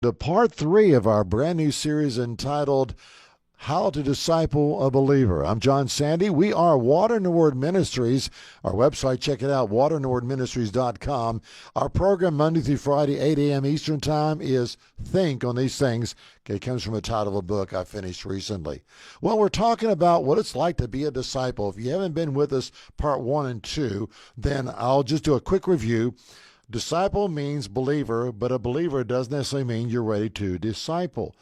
To part three of our brand new series entitled How to Disciple a Believer. I'm John Sandy. We are Water in the Word Ministries. Our website, check it out, waterinthewordministries.com. Our program Monday through Friday, 8 a.m. Eastern Time, is Think on These Things. It comes from a title of a book I finished recently. Well, we're talking about what it's like to be a disciple. If you haven't been with us, part 1 and 2, then I'll just do a quick review. Disciple means believer, but a believer doesn't necessarily mean you're ready to disciple.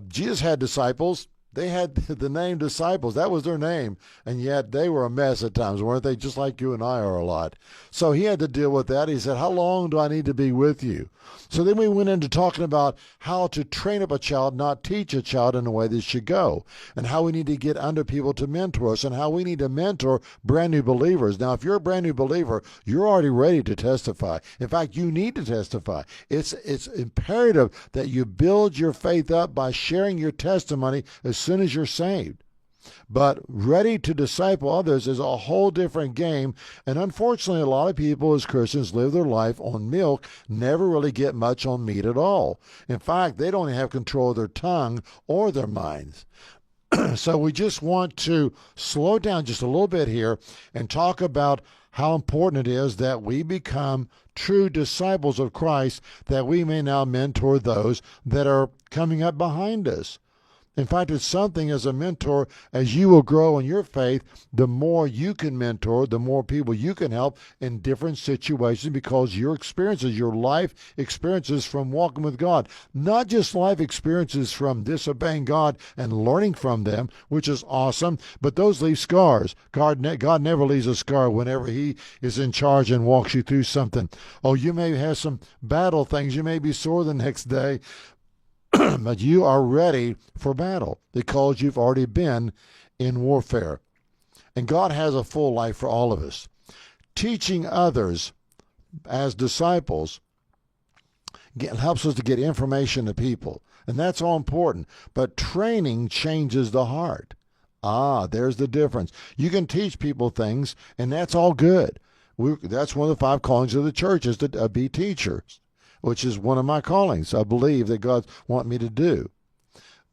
Jesus had disciples. They had the name disciples. That was their name. And yet they were a mess at times, weren't they? Just like you and I are a lot. So he had to deal with that. He said, how long do I need to be with you? So then we went into talking about how to train up a child, not teach a child in the way they should go, and how we need to get under people to mentor us, and how we need to mentor brand new believers. Now, if you're a brand new believer, you're already ready to testify. In fact, you need to testify. It's imperative that you build your faith up by sharing your testimony as soon as you're saved. But ready to disciple others is a whole different game. And unfortunately, a lot of people as Christians live their life on milk, never really get much on meat at all. In fact, they don't have control of their tongue or their minds. So we just want to slow down just a little bit here and talk about how important it is that we become true disciples of Christ, that we may now mentor those that are coming up behind us. In fact, it's something as a mentor, as you will grow in your faith, the more you can mentor, the more people you can help in different situations, because your experiences, your life experiences from walking with God, not just life experiences from disobeying God and learning from them, which is awesome, but those leave scars. God never leaves a scar whenever he is in charge and walks you through something. Oh, you may have some battle things. You may be sore the next day, but you are ready for battle because you've already been in warfare. And God has a full life for all of us. Teaching others as disciples helps us to get information to people, and that's all important. But training changes the heart. There's the difference. You can teach people things, and that's all good. That's one of the 5 callings of the church, is to be teachers, which is one of my callings, I believe, that God wants me to do.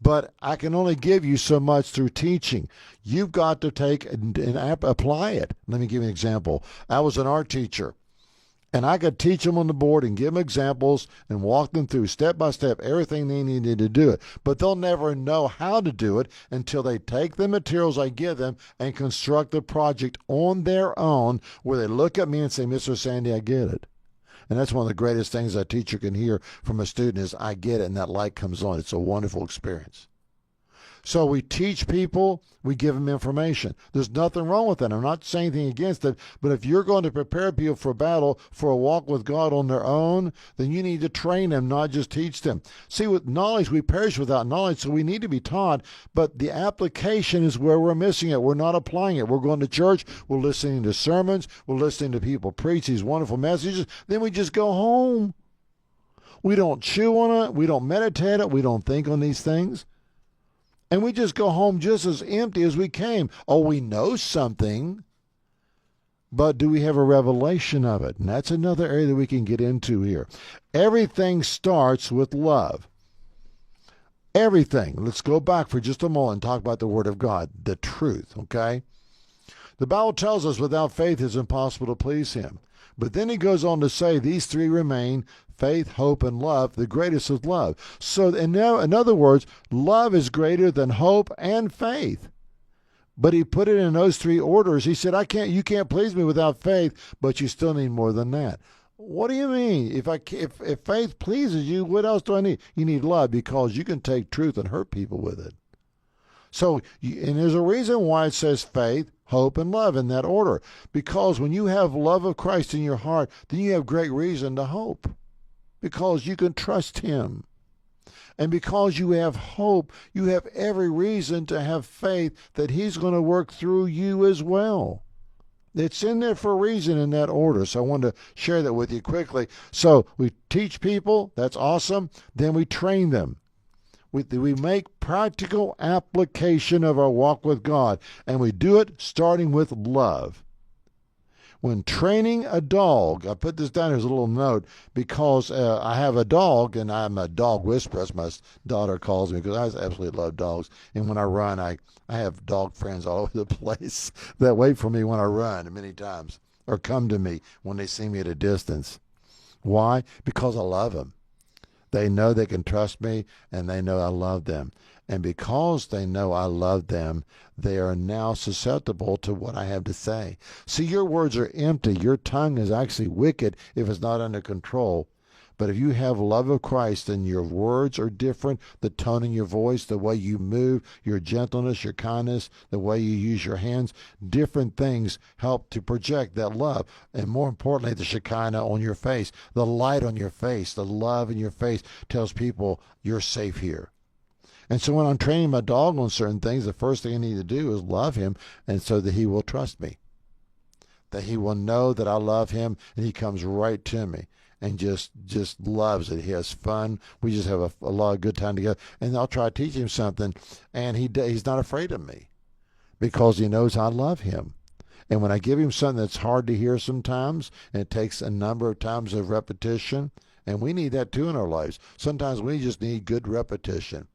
But I can only give you so much through teaching. You've got to take and apply it. Let me give you an example. I was an art teacher, and I could teach them on the board and give them examples and walk them through step by step everything they needed to do it. But they'll never know how to do it until they take the materials I give them and construct the project on their own, where they look at me and say, Mr. Sandy, I get it. And that's one of the greatest things a teacher can hear from a student is, I get it, and that light comes on. It's a wonderful experience. So we teach people, we give them information. There's nothing wrong with that. I'm not saying anything against it, but if you're going to prepare people for battle, for a walk with God on their own, then you need to train them, not just teach them. See, with knowledge, we perish without knowledge, so we need to be taught, but the application is where we're missing it. We're not applying it. We're going to church, we're listening to sermons, we're listening to people preach these wonderful messages, then we just go home. We don't chew on it, we don't meditate it, we don't think on these things. And we just go home just as empty as we came. Oh, we know something, but do we have a revelation of it? And that's another area that we can get into here. Everything starts with love. Everything. Let's go back for just a moment and talk about the Word of God, the truth, okay? The Bible tells us without faith it's impossible to please Him. But then he goes on to say these 3 remain: faith, hope, and love. The greatest is love. So in other words, love is greater than hope and faith. But he put it in those 3 orders. He said, you can't please me without faith, but you still need more than that. What do you mean? If faith pleases you, what else do I need? You need love, because you can take truth and hurt people with it. So, and there's a reason why it says faith, hope, and love in that order. Because when you have love of Christ in your heart, then you have great reason to hope, because you can trust Him. And because you have hope, you have every reason to have faith that He's going to work through you as well. It's in there for a reason in that order. So I wanted to share that with you quickly. So we teach people, that's awesome. Then we train them. We make practical application of our walk with God, and we do it starting with love. when training a dog, I put this down as a little note because I have a dog and I'm a dog whisperer, as my daughter calls me, because I absolutely love dogs. And when I run, I have dog friends all over the place that wait for me when I run many times or come to me when they see me at a distance. Why? Because I love them. They know they can trust me, and they know I love them. And because they know I love them, they are now susceptible to what I have to say. See, your words are empty. Your tongue is actually wicked if it's not under control. But if you have love of Christ, then your words are different. The tone in your voice, the way you move, your gentleness, your kindness, the way you use your hands, different things help to project that love. And more importantly, the Shekinah on your face, the light on your face, the love in your face tells people you're safe here. And so when I'm training my dog on certain things, the first thing I need to do is love him, and so that he will trust me, that he will know that I love him, and he comes right to me and just loves it. He has fun. We just have a lot of good time together. And I'll try to teach him something, and he's not afraid of me because he knows I love him. And when I give him something that's hard to hear sometimes, and it takes a number of times of repetition, and we need that too in our lives. Sometimes we just need good repetition.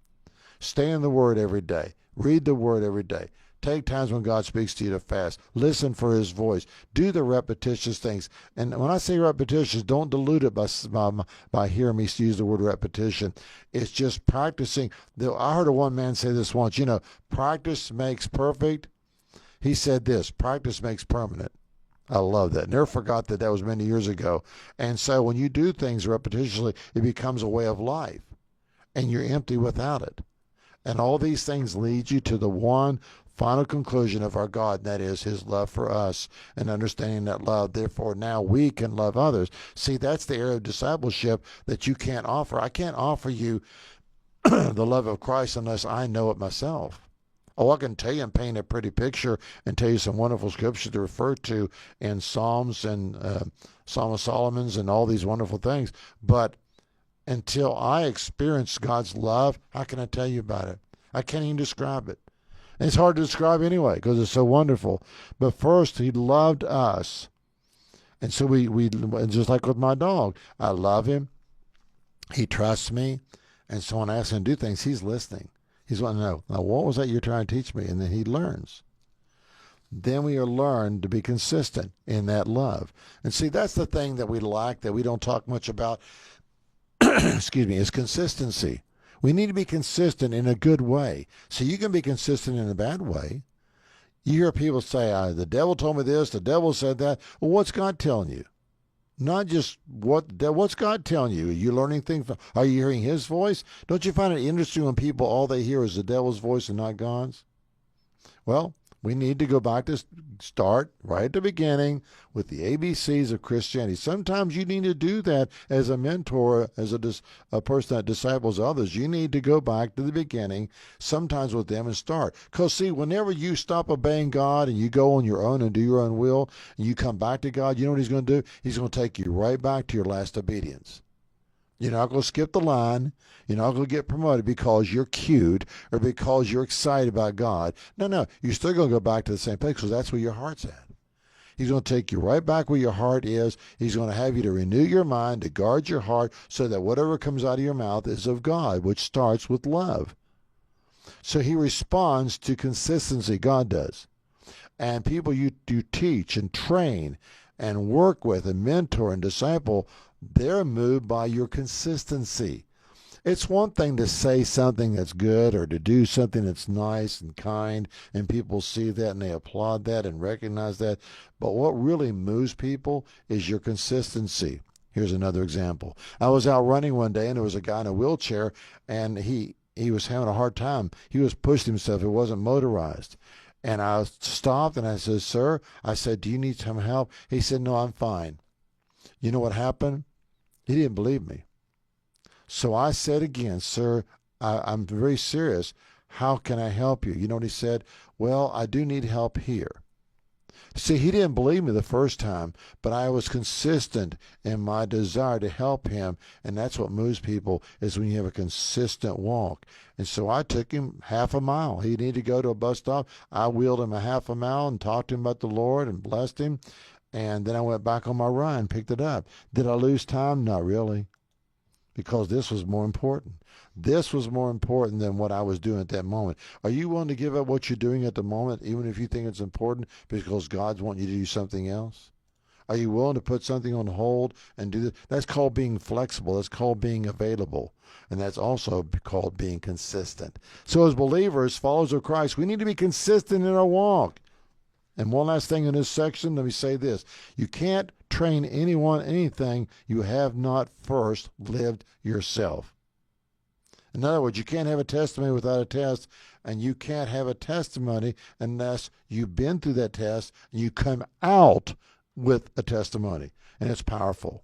Stay in the Word every day. Read the Word every day. Take times when God speaks to you to fast. Listen for His voice. Do the repetitious things. And when I say repetitious, don't dilute it by hearing me use the word repetition. It's just practicing. I heard one man say this once, practice makes perfect. He said this, practice makes permanent. I love that. Never forgot that was many years ago. And so when you do things repetitiously, it becomes a way of life. And you're empty without it. And all these things lead you to the one final conclusion of our God, and that is His love for us, and understanding that love, therefore now we can love others. See, that's the area of discipleship that you can't offer. I can't offer you the love of Christ unless I know it myself. Oh, I can tell you and paint a pretty picture and tell you some wonderful scriptures to refer to in Psalms and Psalm of Solomon's and all these wonderful things, but until I experience God's love, how can I tell you about it? I can't even describe it. And it's hard to describe anyway because it's so wonderful. But first, He loved us. And so we just like with my dog, I love him. He trusts me. And so when I ask him to do things, he's listening. He's wanting to know, now what was that you're trying to teach me? And then he learns. Then we are learned to be consistent in that love. And see, that's the thing that we lack, that we don't talk much about, excuse me, is consistency. We need to be consistent in a good way. So you can be consistent in a bad way. You hear people say, the devil told me this, the devil said that. Well, what's God telling you? Not just what's God telling you? Are you learning things? Are you hearing His voice? Don't you find it interesting when people, all they hear is the devil's voice and not God's? Well, we need to go back to start right at the beginning with the ABCs of Christianity. Sometimes you need to do that as a mentor, as a person that disciples others. You need to go back to the beginning, sometimes with them, and start. Because, see, whenever you stop obeying God and you go on your own and do your own will, and you come back to God, you know what He's going to do? He's going to take you right back to your last obedience. You're not going to skip the line. You're not going to get promoted because you're cute or because you're excited about God. No. You're still going to go back to the same place because that's where your heart's at. He's going to take you right back where your heart is. He's going to have you to renew your mind, to guard your heart so that whatever comes out of your mouth is of God, which starts with love. So He responds to consistency. God does. And people you teach and train and work with and mentor and disciple, they're moved by your consistency. It's one thing to say something that's good or to do something that's nice and kind, and people see that and they applaud that and recognize that. But what really moves people is your consistency. Here's another example. I was out running one day, and there was a guy in a wheelchair, and he was having a hard time. He was pushing himself. It wasn't motorized. And I stopped, and I said, "Sir," I said, "do you need some help?" He said, "No, I'm fine." You know what happened? He didn't believe me. So I said again, "Sir, I'm very serious. How can I help you?" You know what he said? "Well, I do need help here." See, he didn't believe me the first time, but I was consistent in my desire to help him, and that's what moves people, is when you have a consistent walk. And so I took him half a mile. He needed to go to a bus stop. I wheeled him a half a mile and talked to him about the Lord and blessed him. And then I went back on my run, picked it up. Did I lose time? Not really, because this was more important. This was more important than what I was doing at that moment. Are you willing to give up what you're doing at the moment, even if you think it's important, because God's wanting you to do something else? Are you willing to put something on hold and do that? That's called being flexible. That's called being available. And that's also called being consistent. So as believers, followers of Christ, we need to be consistent in our walk. And one last thing in this section, let me say this. You can't train anyone anything you have not first lived yourself. In other words, you can't have a testimony without a test, and you can't have a testimony unless you've been through that test and you come out with a testimony. And it's powerful.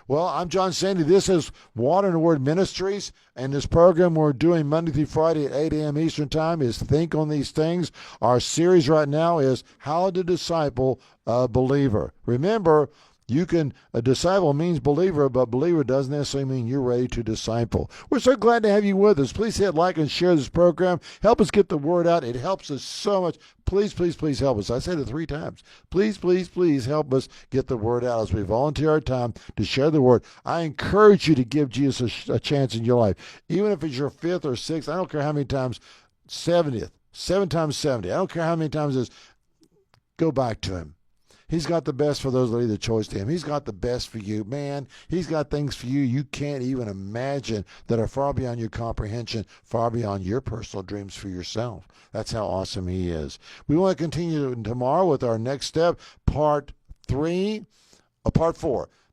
Well, I'm John Sandy. This is Water and Word Ministries, and this program we're doing Monday through Friday at 8 a.m. Eastern Time is Think on These Things. Our series right now is How to Disciple a Believer. Remember, a disciple means believer, but believer doesn't necessarily mean you're ready to disciple. We're so glad to have you with us. Please hit like and share this program. Help us get the word out. It helps us so much. Please, please, please help us. I said it 3 times. Please, please, please help us get the word out as we volunteer our time to share the word. I encourage you to give Jesus a chance in your life. Even if it's your 5th or 6th, I don't care how many times, 70th, 7 times 70. I don't care how many times it is. Go back to him. He's got the best for those that leave the choice to him. He's got the best for you. Man, he's got things for you you can't even imagine that are far beyond your comprehension, far beyond your personal dreams for yourself. That's how awesome he is. We want to continue tomorrow with our next step, part 4.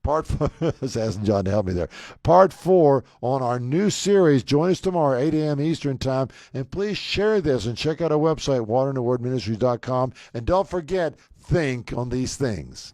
Part 4, I was asking John to help me there. Part 4 on our new series. Join us tomorrow, 8 a.m. Eastern Time. And please share this and check out our website, waterandthewordministries.com. And don't forget, think on these things.